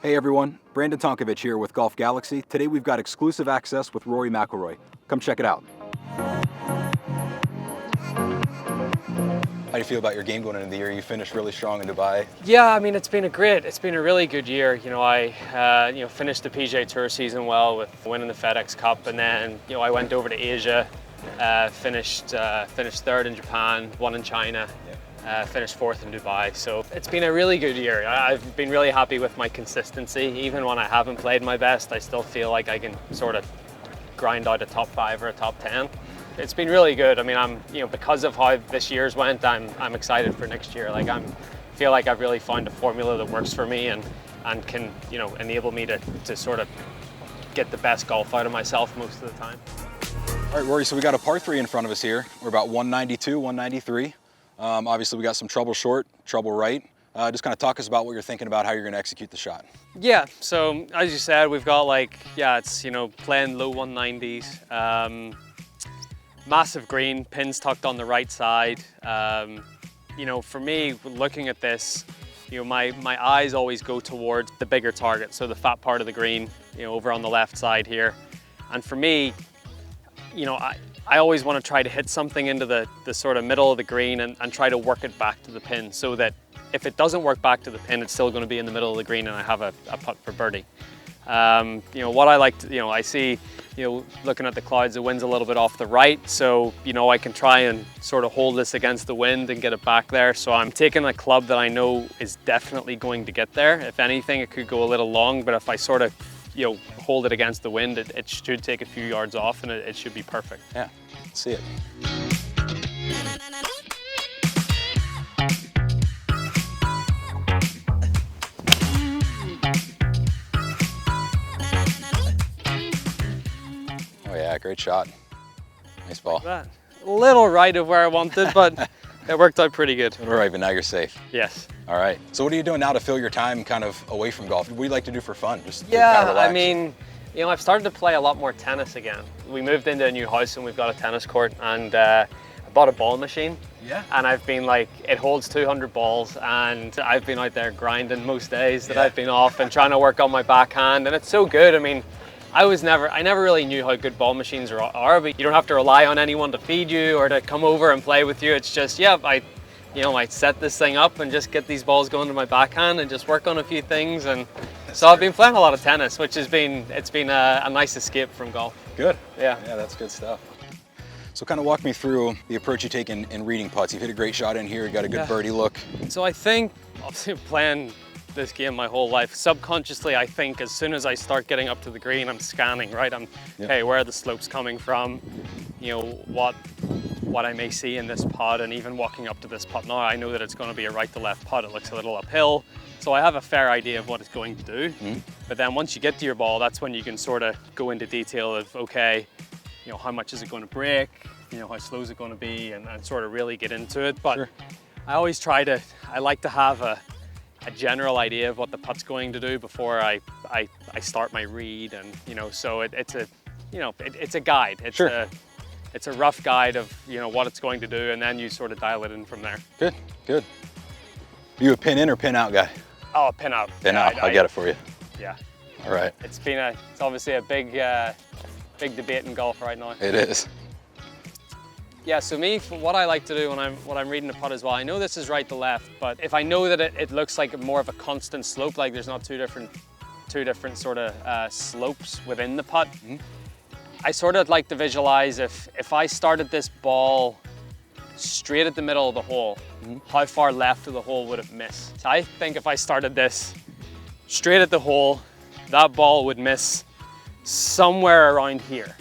Hey everyone, Brandon Tonkovich here with Golf Galaxy. Today we've got exclusive access with Rory McIlroy. Come check it out. How do you feel about your game going into the year? You finished really strong in Dubai. Yeah, I mean, it's been a really good year. You know, I finished the PGA Tour season well with winning the FedEx Cup, and then I went over to Asia, finished third in Japan, won in China. Finished fourth in Dubai. So it's been a really good year. I've been really happy with my consistency. Even when I haven't played my best, I still feel like I can sort of grind out a top 5 or a top 10. It's been really good. I mean, because of how this year's went, I'm excited for next year. Like feel like I've really found a formula that works for me and can enable me to sort of get the best golf out of myself most of the time. All right, Rory, so we got a par 3 in front of us here. We're about 192, 193. Obviously we got some trouble short, trouble right. Just kind of talk us about what you're thinking about how you're going to execute the shot. Yeah, so as you said, we've got it's playing low 190s. Massive green, pins tucked on the right side. For me, looking at this, my eyes always go towards the bigger target, so the fat part of the green, over on the left side here. And for me, I always want to try to hit something into the sort of middle of the green and try to work it back to the pin, so that if it doesn't work back to the pin, it's still going to be in the middle of the green and I have a putt for birdie. What I like to, I see, looking at the clouds, the wind's a little bit off the right, so, I can try and sort of hold this against the wind and get it back there. So I'm taking a club that I know is definitely going to get there. If anything, it could go a little long, but if I sort of hold it against the wind, it should take a few yards off and it should be perfect. Yeah, let's see it. Oh yeah, great shot. Nice ball. Like that. A little right of where I wanted, but it worked out pretty good. All right, but now you're safe. Yes. All right. So what are you doing now to fill your time kind of away from golf? What do you like to do for fun? Just to yeah, kind of relax? I mean, I've started to play a lot more tennis again. We moved into a new house and we've got a tennis court, and I bought a ball machine. Yeah. And I've been it holds 200 balls, and I've been out there grinding most days that I've been off and trying to work on my backhand, and it's so good. I mean, I never really knew how good ball machines are, but you don't have to rely on anyone to feed you or to come over and play with you. It's just, I set this thing up and just get these balls going to my backhand and just work on a few things. And so I've been playing a lot of tennis, which it's been a nice escape from golf. Good. Yeah. Yeah, that's good stuff. So kind of walk me through the approach you take in reading putts. You've hit a great shot in here, you got a good birdie look. So I think, obviously playing this game my whole life, subconsciously I think as soon as I start getting up to the green, I'm scanning, right? Okay, where are the slopes coming from? What I may see in this putt, and even walking up to this putt now, I know that it's going to be a right to left putt. It looks a little uphill, so I have a fair idea of what it's going to do. But then once you get to your ball, that's when you can sort of go into detail of, okay, how much is it going to break? How slow is it going to be, and sort of really get into it. But I like to have a general idea of what the putt's going to do before I start my read, and so it's a guide. It's a rough guide of what it's going to do, and then you sort of dial it in from there. Good, good. Are you a pin in or pin out guy? Oh, pin out. Pin out. I'll get it for you. Yeah. All right. It's obviously a big debate in golf right now. It is. Yeah, so what I like to do when I'm reading a putt as well, I know this is right to left, but if I know that it looks like more of a constant slope, like there's not two different sort of slopes within the putt, I sort of like to visualize if I started this ball straight at the middle of the hole, how far left of the hole would it miss? So I think if I started this straight at the hole, that ball would miss somewhere around here.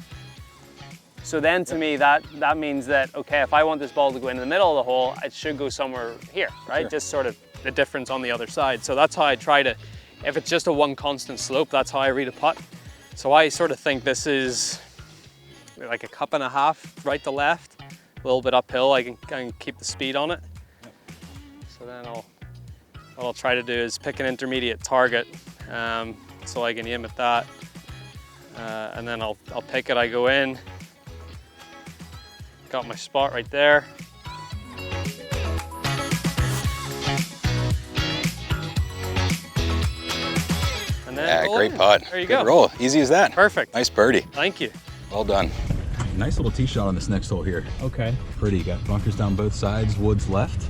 So then to me, that means that, okay, if I want this ball to go in the middle of the hole, it should go somewhere here, right? Sure. Just sort of the difference on the other side. So that's how I try to, if it's just a one constant slope, that's how I read a putt. So I sort of think this is like a cup and a half right to left, a little bit uphill. I can keep the speed on it. So then what I'll try to do is pick an intermediate target, so I can aim at that. And then I'll pick it, I go in. Got my spot right there. right, great putt. There you Good go. roll. Easy as that. Perfect. Nice birdie. Thank you. Well done. Nice little tee shot on this next hole here. Okay. Pretty. Got bunkers down both sides, woods left.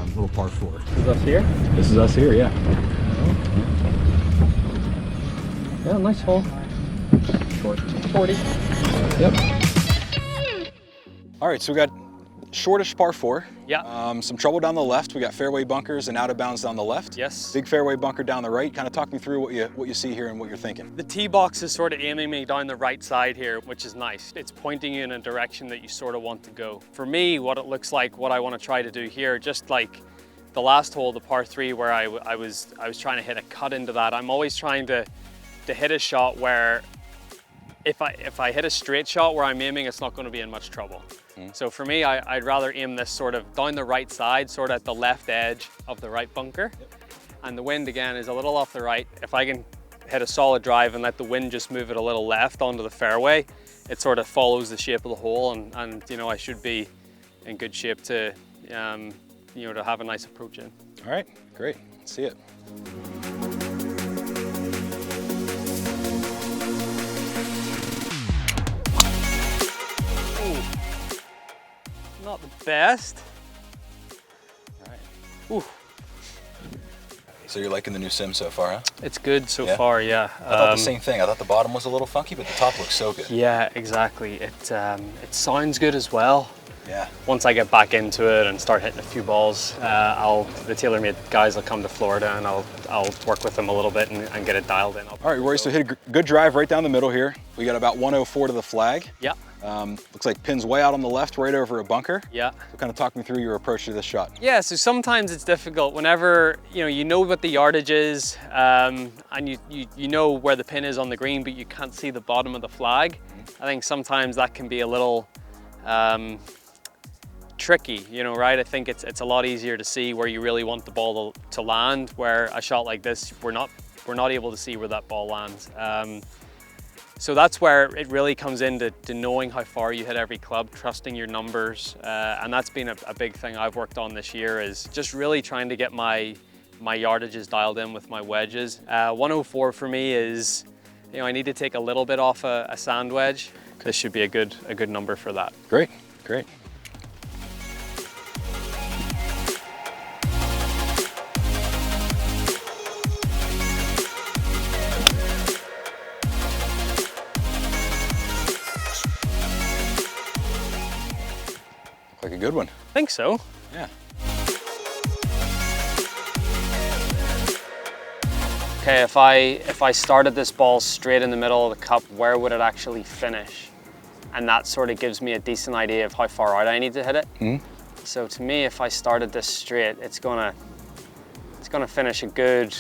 Little par 4. Is us here? This is us here, yeah. Yeah, nice hole. Short. 40. Yep. All right, so we got shortish par 4. Yeah. Some trouble down the left. We got fairway bunkers and out of bounds down the left. Yes. Big fairway bunker down the right. Kind of talk me through what you see here and what you're thinking. The tee box is sort of aiming me down the right side here, which is nice. It's pointing you in a direction that you sort of want to go. For me, what it looks like, what I want to try to do here, just like the last hole, the par 3, where I was trying to hit a cut into that. I'm always trying to hit a shot where if I hit a straight shot where I'm aiming, it's not going to be in much trouble. So for me, I'd rather aim this sort of down the right side, sort of at the left edge of the right bunker. Yep. And the wind, again, is a little off the right. If I can hit a solid drive and let the wind just move it a little left onto the fairway, it sort of follows the shape of the hole, and you know, I should be in good shape to, you know, to have a nice approach in. All right, great. Let's see it. Not the best. All right. Ooh. So you're liking the new sim so far, huh? It's good so Yeah? far, yeah. I thought the same thing. I thought the bottom was a little funky, but the top looks so good. Yeah, exactly. It sounds good as well. Yeah. Once I get back into it and start hitting a few balls, the TaylorMade guys will come to Florida and I'll work with them a little bit and get it dialed in. All right, Rory, so hit a good drive right down the middle here. We got about 104 to the flag. Yeah. Looks like pins way out on the left, right over a bunker. Yeah. So kind of talk me through your approach to this shot. Yeah, so sometimes it's difficult whenever, you know what the yardage is, and you know where the pin is on the green, but you can't see the bottom of the flag. I think sometimes that can be a little tricky, you know, right? I think it's a lot easier to see where you really want the ball to land, where a shot like this, we're not able to see where that ball lands. So that's where it really comes into knowing how far you hit every club, trusting your numbers, and that's been a big thing I've worked on this year, is just really trying to get my yardages dialed in with my wedges. 104 for me is, you know, I need to take a little bit off a sand wedge. This should be a good number for that. Great, great. Like a good one. I think so. Yeah. Okay, if I started this ball straight in the middle of the cup, where would it actually finish? And that sort of gives me a decent idea of how far out I need to hit it. Mm-hmm. So to me, if I started this straight, it's gonna finish a good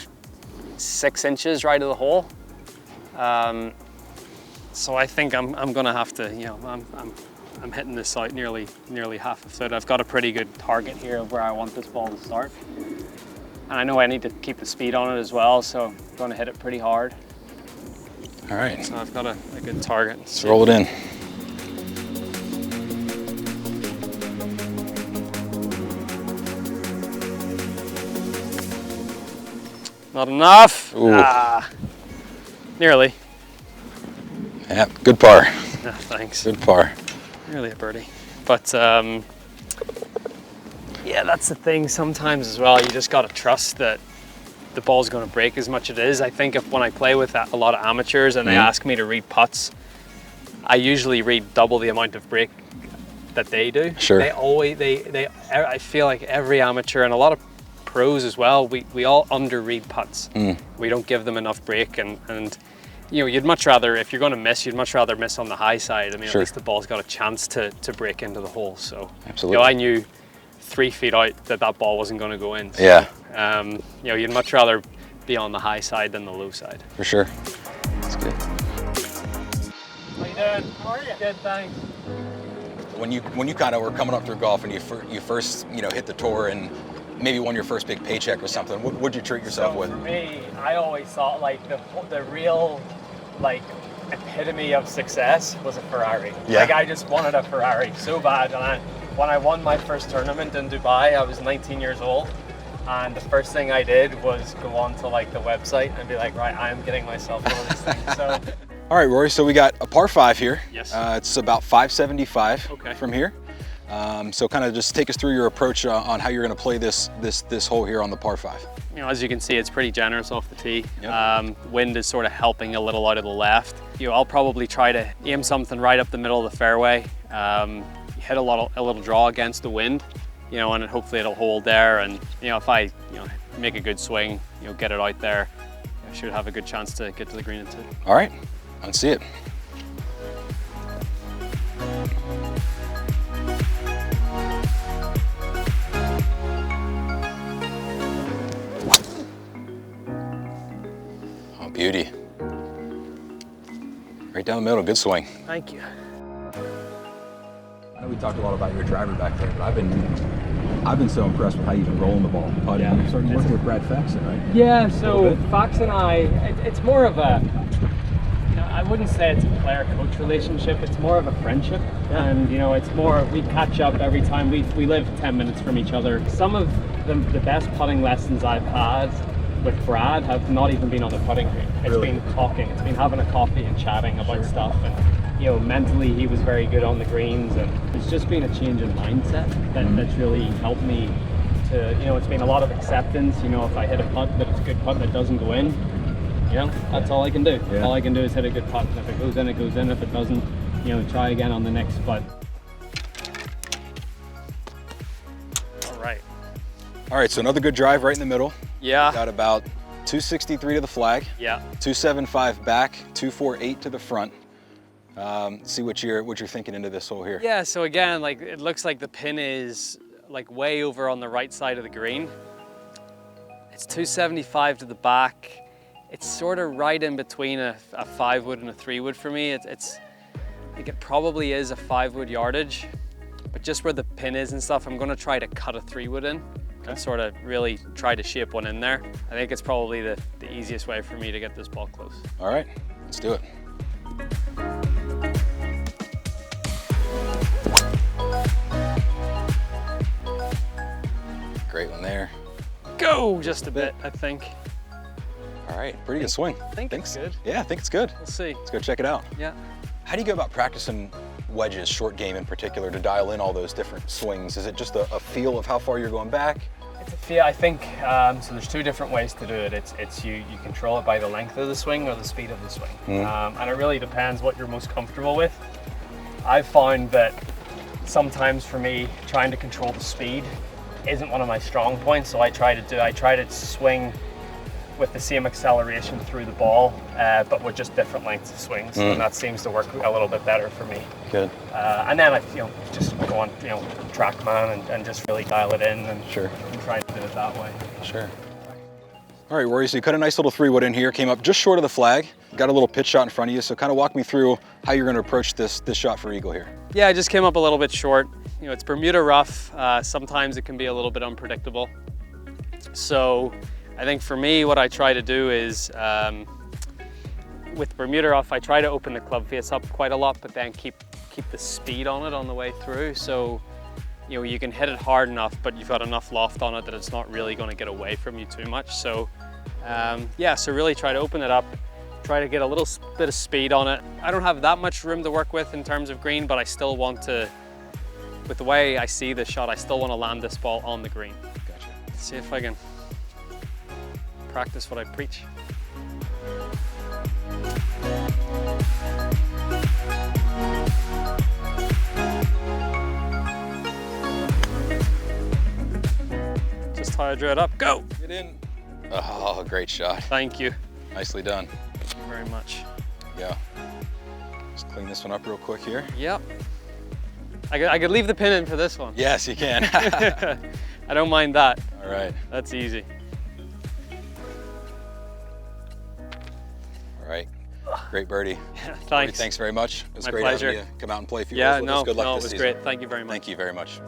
6 inches right of the hole. So I think I'm gonna have to, you know, I'm hitting this out nearly half a foot. I've got a pretty good target here of where I want this ball to start. And I know I need to keep the speed on it as well, so I'm gonna hit it pretty hard. All right. So I've got a good target. Let's roll it in. Not enough. Ooh. Ah, nearly. Yeah, good par. Ah, thanks. Good par. Nearly a birdie. But yeah, that's the thing sometimes as well. You just got to trust that the ball's going to break as much as it is. I think when I play with a lot of amateurs and they ask me to read putts, I usually read double the amount of break that they do. Sure. I feel like every amateur and a lot of pros as well, we all underread putts. We don't give them enough break, and you know, you'd much rather, if you're going to miss, you'd much rather miss on the high side. I mean, Sure. At least the ball's got a chance to break into the hole. So, Absolutely. You know, I knew 3 feet out that ball wasn't going to go in. So, Yeah. you know, you'd much rather be on the high side than the low side. For sure. That's good. How you doing? How are you? Good, thanks. When you kind of were coming up through golf and you first hit the tour and maybe won your first big paycheck or something, what'd you treat yourself with? For me, I always thought like the real like epitome of success was a Ferrari. Yeah. Like I just wanted a Ferrari so bad, and when I won my first tournament in Dubai, I was 19 years old, And the first thing I did was go on to like the website and be like, right, I'm getting myself one of these things. So. All right, Rory, so we got a par 5 here. Yes. It's about 575 Okay. from here. So kind of just take us through your approach on how you're going to play this hole here on the par 5. You know, as you can see, it's pretty generous off the tee. Yep. Wind is sort of helping a little out of the left. You know, I'll probably try to aim something right up the middle of the fairway. Hit a little draw against the wind, you know, and hopefully it'll hold there. And you know, if I make a good swing, you know, get it out there, I should have a good chance to get to the green in 2. All right, let's see it. Oh, beauty. Right down the middle, good swing. Thank you. I know we talked a lot about your driver back there, but I've been so impressed with how you've been rolling the ball. Yeah. You're starting to work with Brad Faxon, right? Yeah, so Fox and I, it's more of a, you know, I wouldn't say it's a player-coach relationship, it's more of a friendship. Yeah. And, you know, it's more, we catch up every time. We live 10 minutes from each other. Some of the best putting lessons I've had with Brad have not even been on the putting green. It's Really? been talking, it's been having a coffee and chatting about stuff. And, you know, mentally he was very good on the greens, and it's just been a change in mindset that's really helped me to, you know, it's been a lot of acceptance. You know, if I hit a putt that it's a good putt that doesn't go in, you know, that's all I can do. Yeah. All I can do is hit a good putt, and if it goes in, it goes in. If it doesn't, you know, try again on the next putt. All right. All right, so another good drive right in the middle. Yeah. Got about 263 to the flag. Yeah. 275 back, 248 to the front. See what you're thinking into this hole here. Yeah, so again, like it looks like the pin is like way over on the right side of the green. It's 275 to the back. It's sort of right in between a 5-wood and a 3-wood for me. I think it probably is a 5-wood yardage, but just where the pin is and stuff, I'm gonna try to cut a 3-wood in and sort of really try to shape one in there. I think it's probably the easiest way for me to get this ball close. All right, let's do it. Great one there. Go just a bit, I think. All right, pretty good swing. I think it's good. Yeah, I think it's good. We'll see. Let's go check it out. Yeah. How do you go about practicing wedges, short game in particular, to dial in all those different swings? Is it just a feel of how far you're going back? It's a feel, I think, so there's 2 different ways to do it. It's you control it by the length of the swing or the speed of the swing. And it really depends what you're most comfortable with. I've found that sometimes for me, trying to control the speed isn't one of my strong points, so I try to swing with the same acceleration through the ball, but with just different lengths of swings, and that seems to work a little bit better for me. Good. And then I, just go on, TrackMan and just really dial it in and try to do it that way. Sure. All right, Rory, so you cut a nice little 3-wood in here, came up just short of the flag, got a little pitch shot in front of you, so kind of walk me through how you're going to approach this shot for eagle here. Yeah, I just came up a little bit short. It's Bermuda rough. Sometimes it can be a little bit unpredictable. So I think for me, what I try to do is, with Bermuda rough, I try to open the club face up quite a lot, but then keep the speed on it on the way through. So, you can hit it hard enough, but you've got enough loft on it that it's not really going to get away from you too much. So, yeah, so really try to open it up, try to get a little bit of speed on it. I don't have that much room to work with in terms of green, but I still want to, with the way I see this shot, I still want to land this ball on the green. Gotcha. Let's see if I can practice what I preach. Just how I drew it up. Go! Get in. Oh, great shot. Thank you. Nicely done. Thank you very much. Yeah. Just clean this one up real quick here. Yep. I could leave the pin in for this one. Yes, you can. I don't mind that. All right. That's easy. All right. Great birdie. Yeah, Rory, thanks. thanks very much. It was My great pleasure. having you come out and play a few Yeah, holes with us. Good luck it this was season. great. Thank you very much. Thank you very much.